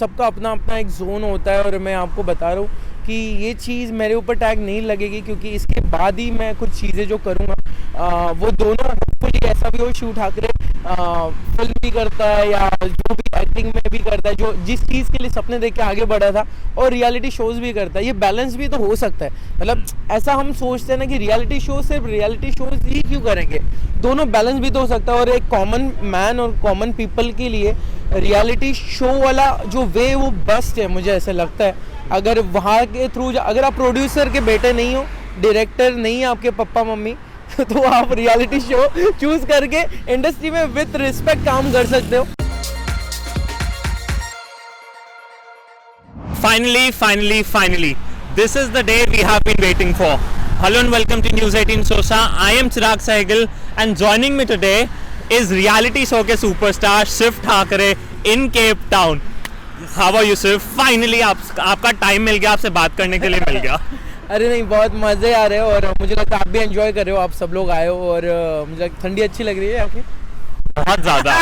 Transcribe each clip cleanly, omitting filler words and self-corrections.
सबका अपना अपना एक जोन होता है और मैं आपको बता रहा हूँ कि ये चीज़ मेरे ऊपर टैग नहीं लगेगी, क्योंकि इसके बाद ही मैं कुछ चीज़ें जो करूँगा वो दोनों होपफुली ऐसा भी हो, शिव ठाकरे फिल्म भी करता है या जो भी एक्टिंग में भी करता है, जो जिस चीज़ के लिए सपने देख के आगे बढ़ा था, और रियलिटी शोज़ भी करता है। ये बैलेंस भी तो हो सकता है। मतलब ऐसा हम सोचते हैं ना कि रियलिटी शो सिर्फ रियलिटी शोज़ ही क्यों करेंगे, दोनों बैलेंस भी तो हो सकता है। और एक कॉमन मैन और कॉमन पीपल के लिए रियलिटी शो वाला जो वे वो बेस्ट है, मुझे ऐसा लगता है। अगर वहाँ के थ्रू, अगर आप प्रोड्यूसर के बेटे नहीं हो, डायरेक्टर नहीं है आपके पापा मम्मी, तो आप रियलिटी शो चूज करके इंडस्ट्री में विद रिस्पेक्ट काम कर सकते हो। Finally, this is the day we have been waiting for. Hello and welcome to News 18 Showsha. I am Chirag Sehgal and joining me today is reality show के superstar Shiv Thakare in Cape Town. How are you, Shiv? Finally आपका time मिल गया, आपसे बात करने के लिए मिल गया। अरे नहीं, बहुत मज़े आ रहे हो और मुझे लगता है आप भी एंजॉय कर रहे हो। आप सब लोग आए हो और मुझे ठंडी अच्छी लग रही है आपकी बहुत ज़्यादा।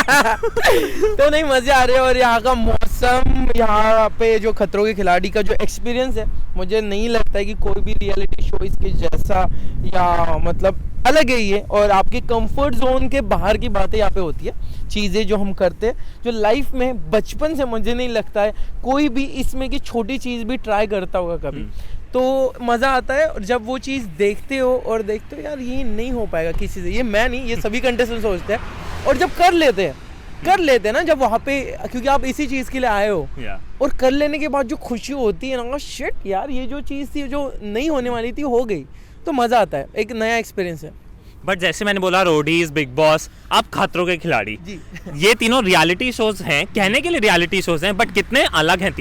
तो नहीं, मज़े आ रहे हैं। और यहाँ का मौसम, यहाँ पे जो खतरों के खिलाड़ी का जो एक्सपीरियंस है, मुझे नहीं लगता है कि कोई भी रियलिटी शो इसके जैसा, या मतलब अलग है ये। और आपके कंफर्ट जोन के बाहर की बातें यहाँ पे होती है, चीज़ें जो हम करते हैं, जो लाइफ में बचपन से मुझे नहीं लगता है कोई भी इसमें की छोटी चीज़ भी ट्राई करता होगा कभी। तो मज़ा आता है और जब वो चीज़ देखते हो और देखते हो यार ये नहीं हो पाएगा किसी से, ये मैं नहीं, ये सभी कंटेस्टेंट सोचते हैं। और जब कर लेते हैं ना, जब वहाँ पे, क्योंकि आप इसी चीज़ के लिए आए हो, और कर लेने के बाद जो खुशी होती है ना, शिट यार ये जो चीज़ थी जो नहीं होने वाली थी हो गई, तो मज़ा आता है, एक नया एक्सपीरियंस है। बट जैसे मैंने बोला, रोडीज, बिग बॉस, आप खतरों के खिलाड़ी जी। ये तीनों रियलिटी शोज हैं, कहने के लिए रियलिटी शोज हैं, बट कितने अलग हैं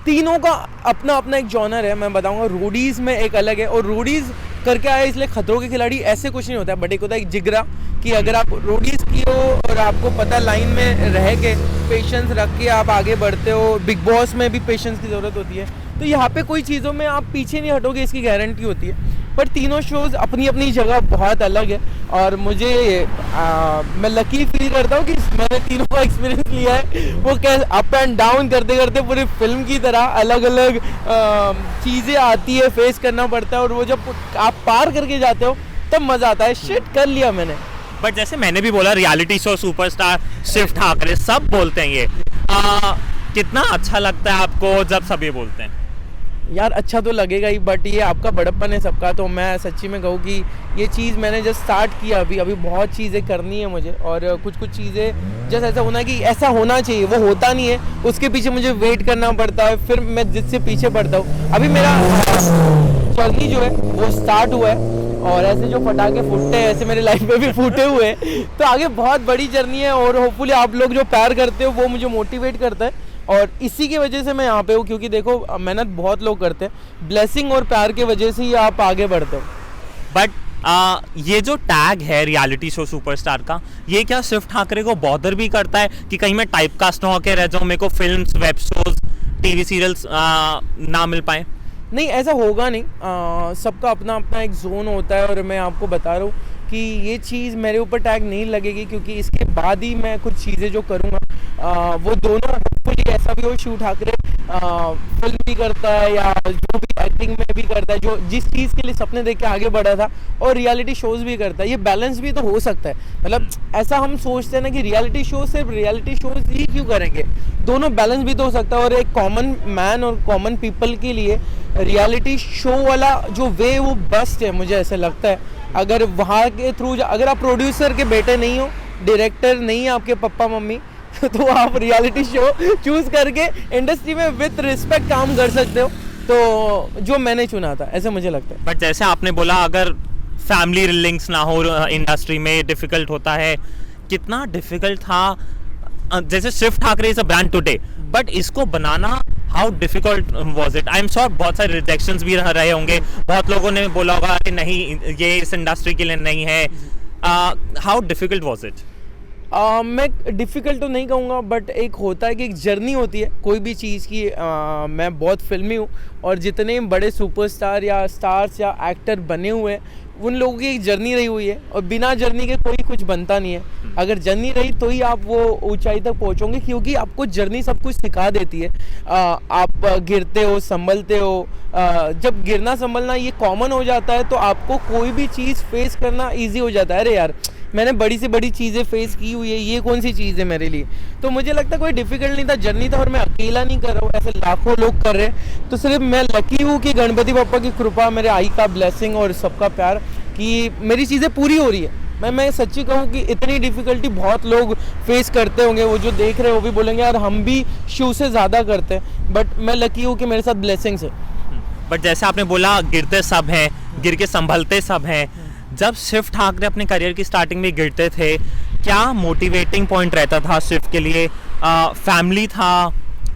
तीनों का अपना अपना एक जॉनर है। मैं बताऊंगा, रोडीज में एक अलग है, और रोडीज करके आए इसलिए खतरों के खिलाड़ी ऐसे कुछ नहीं होता है, बट एक होता है एक जिगरा, कि अगर आप रोडीज की हो और आपको पता लाइन में रह के पेशेंस रख के आप आगे बढ़ते हो। बिग बॉस में भी पेशेंस की ज़रूरत होती है, तो यहाँ पे कोई चीज़ों में आप पीछे नहीं हटोगे, इसकी गारंटी होती है। पर तीनों शोज़ अपनी अपनी जगह बहुत अलग है, और मुझे मैं लकी फील करता हूँ कि मैंने तीनों का एक्सपीरियंस लिया है। वो कैसे अप एंड डाउन करते करते पूरी फिल्म की तरह अलग अलग चीज़ें आती है, फेस करना पड़ता है, और वो जब आप पार करके जाते हो तब मज़ा आता है, शिट कर लिया मैंने। बट जैसे मैंने भी बोला, reality show superstar Shiv Thakare, सब बोलते हैं ये। कितना अच्छा लगता है आपको जब सब ये बोलते हैं? यार अच्छा तो लगेगा ही, बट ये आपका बड़प्पन है सबका। तो मैं सच्ची में कहूँ कि ये चीज़ मैंने जस्ट स्टार्ट किया, अभी बहुत चीज़ें करनी है मुझे, और कुछ चीज़ें जैसे ऐसा होना कि ऐसा होना चाहिए, वो होता नहीं है, उसके पीछे मुझे वेट करना पड़ता है, फिर मैं जिससे पीछे पड़ता हूँ। अभी मेरा जर्नी जो है वो स्टार्ट हुआ है, और ऐसे जो पटाखे फूटते हैं ऐसे मेरे लाइफ में भी फूटे हुए हैं। तो आगे बहुत बड़ी जर्नी है, और होपफुली आप लोग जो प्यार करते हो वो मुझे मोटिवेट करता है, और इसी की वजह से मैं यहाँ पे हूँ। क्योंकि देखो, मेहनत बहुत लोग करते हैं, ब्लेसिंग और प्यार की वजह से ही आप आगे बढ़ते हो। बट ये जो टैग है रियलिटी शो सुपरस्टार का, ये क्या शिव ठाकरे को बॉदर भी करता है कि कहीं मैं टाइपकास्ट ना होकर रह जाऊँ, मेरे को films, web shows, TV serials ना मिल पाए? नहीं, ऐसा होगा नहीं। सबका अपना अपना एक जोन होता है, और मैं आपको बता रहा हूँ कि ये चीज़ मेरे ऊपर टैग नहीं लगेगी, क्योंकि इसके बाद ही मैं कुछ चीज़ें जो करूँगा वो दोनों होपफुली ऐसा भी हो, शिव ठाकरे फिल्म भी करता है या जो भी एक्टिंग में भी करता है, जो जिस चीज़ के लिए सपने देख के आगे बढ़ा था, और रियलिटी शोज़ भी करता है। ये बैलेंस भी तो हो सकता है। मतलब ऐसा हम सोचते हैं ना कि रियलिटी शो सिर्फ रियलिटी शोज़ ही क्यों करेंगे, दोनों बैलेंस भी तो हो सकता है। और एक कॉमन मैन और कॉमन पीपल के लिए रियलिटी शो वाला जो वे वो बेस्ट है, मुझे ऐसा लगता है। अगर वहाँ के थ्रू, अगर आप प्रोड्यूसर के बेटे नहीं हो, डायरेक्टर नहीं है आपके पापा मम्मी, तो आप रियलिटी शो चूज करके इंडस्ट्री में विद रिस्पेक्ट काम कर सकते हो। तो जो मैंने चुना था, ऐसे मुझे लगता है। बट जैसे आपने बोला, अगर फैमिली लिंक्स ना हो इंडस्ट्री में, डिफिकल्ट होता है। कितना डिफिकल्ट था? जैसे Shiv Thackeray is a brand today, but इसको बनाना how difficult was it? I am sure बहुत सारे रिजेक्शंस भी रहे होंगे, बहुत लोगों ने बोला होगा कि नहीं ये इस इंडस्ट्री के लिए नहीं है। How difficult was it? मैं डिफ़िकल्ट तो नहीं कहूँगा, बट एक होता है कि एक जर्नी होती है कोई भी चीज़ की। मैं बहुत फिल्मी हूँ, और जितने बड़े सुपरस्टार या स्टार्स या एक्टर बने हुए हैं, उन लोगों की एक जर्नी रही हुई है और बिना जर्नी के कोई कुछ बनता नहीं है। अगर जर्नी रही तो ही आप वो ऊंचाई तक पहुंचोगे, क्योंकि आपको जर्नी सब कुछ सिखा देती है। आप गिरते हो, संभलते हो। जब गिरना संभलना ये कॉमन हो जाता है तो आपको कोई भी चीज़ फेस करना ईजी हो जाता है। अरे यार, मैंने बड़ी से बड़ी चीज़ें फेस की हुई है, ये कौन सी चीज़ है मेरे लिए। तो मुझे लगता है कोई डिफिकल्ट नहीं था, जर्नी था, और मैं अकेला नहीं कर रहा हूँ, ऐसे लाखों लोग कर रहे हैं। तो सिर्फ मैं लकी हूँ कि गणपति बप्पा की कृपा, मेरे आई का ब्लेसिंग और सबका प्यार कि मेरी चीज़ें पूरी हो रही है। मैं सच्ची कहूँ कि इतनी डिफ़िकल्टी बहुत लोग फेस करते होंगे, वो जो देख रहे हैं वो भी बोलेंगे यार हम भी शिव से ज़्यादा करते हैं, बट मैं लकी हूँ कि मेरे साथ ब्लेसिंग्स है। बट जैसे आपने बोला गिरते सब हैं, गिर के संभलते सब हैं। जब शिव ठाकरे अपने करियर की स्टार्टिंग में गिरते थे, क्या मोटिवेटिंग पॉइंट रहता था शिव के लिए? फैमिली था,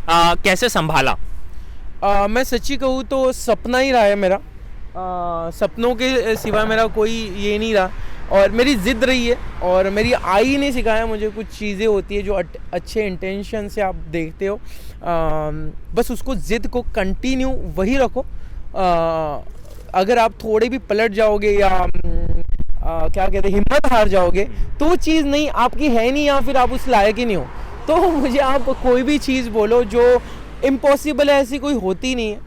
कैसे संभाला? मैं सच्ची कहूँ तो सपना ही रहा है मेरा। सपनों के सिवा मेरा कोई ये नहीं रहा, और मेरी ज़िद रही है, और मेरी आई ने सिखाया मुझे कुछ चीज़ें होती है जो अच्छे इंटेंशन से आप देखते हो, बस उसको ज़िद को कंटिन्यू वही रखो। अगर आप थोड़े भी पलट जाओगे या क्या कहते हैं हिम्मत हार जाओगे तो वो चीज़ नहीं आपकी है नहीं, या फिर आप उस लायक ही नहीं हो। तो मुझे आप कोई भी चीज़ बोलो जो इम्पॉसिबल है, ऐसी कोई होती नहीं है।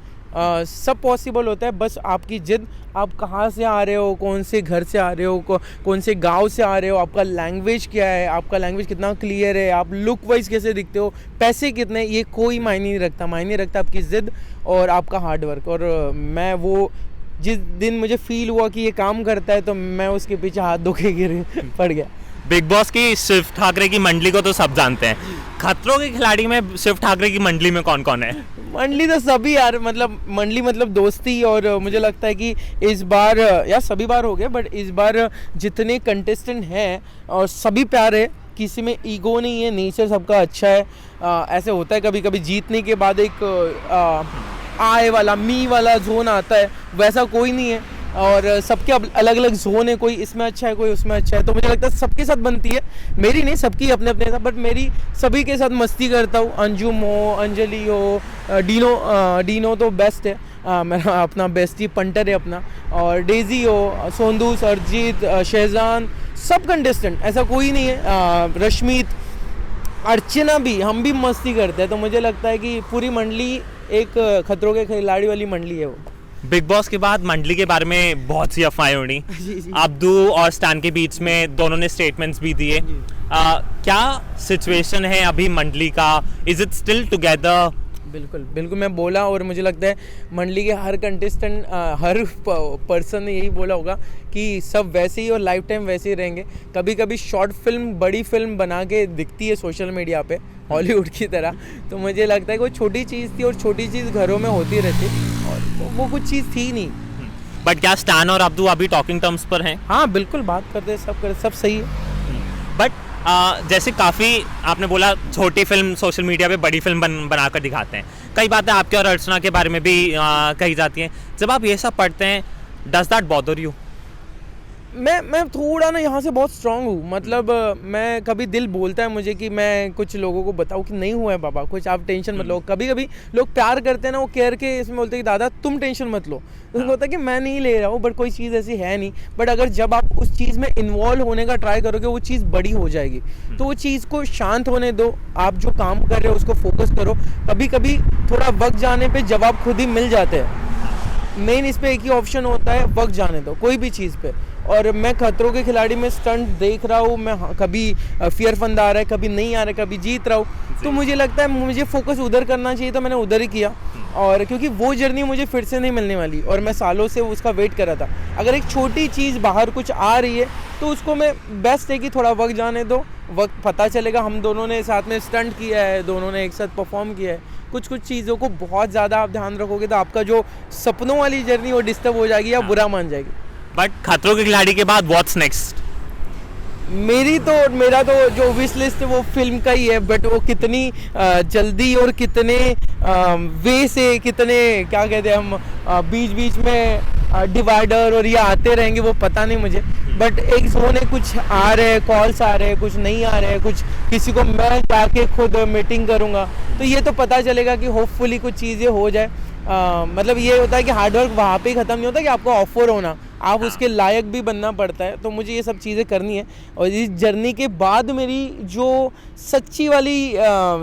सब पॉसिबल होता है, बस आपकी जिद। आप कहाँ से आ रहे हो, कौन से घर से आ रहे हो, कौन से गांव से आ रहे हो, आपका लैंग्वेज क्या है, आपका लैंग्वेज कितना क्लियर है, आप लुक वाइज कैसे दिखते हो, पैसे कितने, ये कोई मायने नहीं रखता। मायने रखता आपकी ज़िद और आपका हार्ड वर्क। और मैं वो जिस दिन मुझे फील हुआ कि ये काम करता है तो मैं उसके पीछे हाथ धो के पड़ गया। बिग बॉस की शिव ठाकरे की मंडली को तो सब जानते हैं, खतरों के खिलाड़ी में शिव ठाकरे की मंडली में कौन कौन है? मंडली तो सभी यार, मतलब मंडली मतलब दोस्ती। और मुझे लगता है कि इस बार यार सभी बार हो गए, बट इस बार जितने कंटेस्टेंट हैं और सभी प्यार है, किसी में ईगो नहीं है, नेचर सबका अच्छा है। ऐसे होता है कभी कभी जीतने के बाद एक आए वाला मी वाला जोन आता है, वैसा कोई नहीं है। और सबके अलग अलग जोन है, कोई इसमें अच्छा है, कोई उसमें अच्छा है। तो मुझे लगता है सबके साथ बनती है, मेरी नहीं, सबकी अपने अपने साथ, बट मेरी सभी के साथ मस्ती करता हूँ। अंजुम हो, अंजलि हो, डीनो तो बेस्ट है, मेरा अपना बेस्टी पंटर है अपना, और डेजी हो, सोंदू, सरजीत, शहजान, सब कंटेस्टेंट, ऐसा कोई नहीं है। रश्मित, अर्चना भी, हम भी मस्ती करते हैं। तो मुझे लगता है कि पूरी मंडली एक खतरों के खिलाड़ी वाली मंडली है वो। बिग बॉस के बाद मंडली के बारे में बहुत सी अफवाहें उड़ी, अब्दू और स्टैन के बीच में दोनों ने स्टेटमेंट्स भी दिए। क्या सिचुएशन है अभी मंडली का? Is it still together? बिल्कुल मैं बोला, और मुझे लगता है मंडली के हर कंटेस्टेंट, हर पर्सन ने यही बोला होगा कि सब वैसे ही और लाइफ टाइम वैसे ही रहेंगे। कभी कभी शॉर्ट फिल्म, बड़ी फिल्म बना के दिखती है सोशल मीडिया पे हॉलीवुड की तरह, तो मुझे लगता है कोई छोटी चीज़ थी, और छोटी चीज़ घरों में होती रहती, और वो कुछ चीज़ थी नहीं। बट क्या स्टैन और अब्दू अभी टॉकिंग टर्म्स पर हैं? हाँ बिल्कुल, बात करते, सब सही है। बट जैसे काफ़ी आपने बोला छोटी फिल्म सोशल मीडिया पे बड़ी फिल्म बनाकर दिखाते हैं, कई बातें आपके और अर्चना के बारे में भी कही जाती हैं। जब आप ये सब पढ़ते हैं, डज दैट बॉदर यू? मैं थोड़ा ना यहाँ से बहुत स्ट्रांग हूँ, मतलब मैं कभी दिल बोलता है मुझे कि मैं कुछ लोगों को बताऊँ कि नहीं हुआ है बाबा कुछ, आप टेंशन मत लो। कभी कभी लोग प्यार करते हैं ना, वो केयर के इसमें बोलते हैं कि दादा तुम टेंशन मत लो, उनको होता है कि मैं नहीं ले रहा हूँ, बट कोई चीज़ ऐसी है नहीं। बट अगर जब आप उस चीज़ में इन्वॉल्व होने का ट्राई करोगे, वो चीज़ बड़ी हो जाएगी। तो वो चीज़ को शांत होने दो, आप जो काम कर रहे हो उसको फोकस करो। कभी कभी थोड़ा वक्त जाने पर जवाब खुद ही मिल जाते हैं। मेन इस पे एक ही ऑप्शन होता है, वक्त जाने दो कोई भी चीज़ पे। और मैं खतरों के खिलाड़ी में स्टंट देख रहा हूँ, मैं कभी फियर फंड आ रहा है, कभी नहीं आ रहा है, कभी जीत रहा हूँ, तो मुझे लगता है मुझे फोकस उधर करना चाहिए, तो मैंने उधर ही किया। और क्योंकि वो जर्नी मुझे फिर से नहीं मिलने वाली, और मैं सालों से उसका वेट कर रहा था। अगर एक छोटी चीज़ बाहर कुछ आ रही है तो उसको मैं बेस्ट है कि थोड़ा वक्त जाने दो, वक्त पता चलेगा। हम दोनों ने साथ में स्टंट किया है, दोनों ने एक साथ परफॉर्म किया है। कुछ चीज़ों को बहुत ज़्यादा आप ध्यान रखोगे तो आपका जो सपनों वाली जर्नी वो डिस्टर्ब हो जाएगी या बुरा मान जाएगी। बट खतरों के खिलाड़ी के बाद व्हाट्स नेक्स्ट? मेरा तो जो विश लिस्ट है वो फिल्म का ही है, बट वो कितनी जल्दी और कितने वे से, कितने क्या कहते हैं हम, बीच बीच में डिवाइडर और ये आते रहेंगे वो पता नहीं मुझे। बट एक जोन है, कुछ आ रहे हैं, कॉल्स आ रहे हैं, कुछ नहीं आ रहे हैं, कुछ किसी को मैं जाके खुद मीटिंग करूँगा, तो ये तो पता चलेगा कि होपफुली कुछ चीज़ें हो जाए। मतलब ये होता है कि हार्डवर्क वहाँ पे ही ख़त्म नहीं होता कि आपको ऑफर होना, आप उसके लायक भी बनना पड़ता है। तो मुझे ये सब चीज़ें करनी है, और इस जर्नी के बाद मेरी जो सच्ची वाली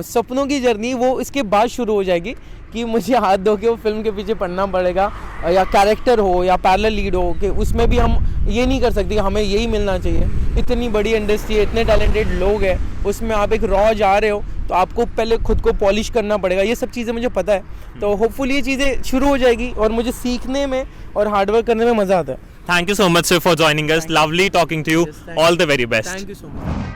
सपनों की जर्नी वो इसके बाद शुरू हो जाएगी कि मुझे हाथ धो के वो फिल्म के पीछे पड़ना पड़ेगा, या कैरेक्टर हो या पैरेलल लीड हो, कि उसमें भी हम ये नहीं कर सकते कि हमें यही मिलना चाहिए। इतनी बड़ी इंडस्ट्री है, इतने टैलेंटेड लोग हैं, उसमें आप एक रॉ जा रहे हो तो आपको पहले खुद को पॉलिश करना पड़ेगा। ये सब चीज़ें मुझे पता है, तो होपफुली ये चीज़ें शुरू हो जाएगी और मुझे सीखने में और हार्डवर्क करने में मज़ा आता है। Thank you so much, sir, for joining us. Lovely talking to you. Yes, thank All the very best. Thank you so much.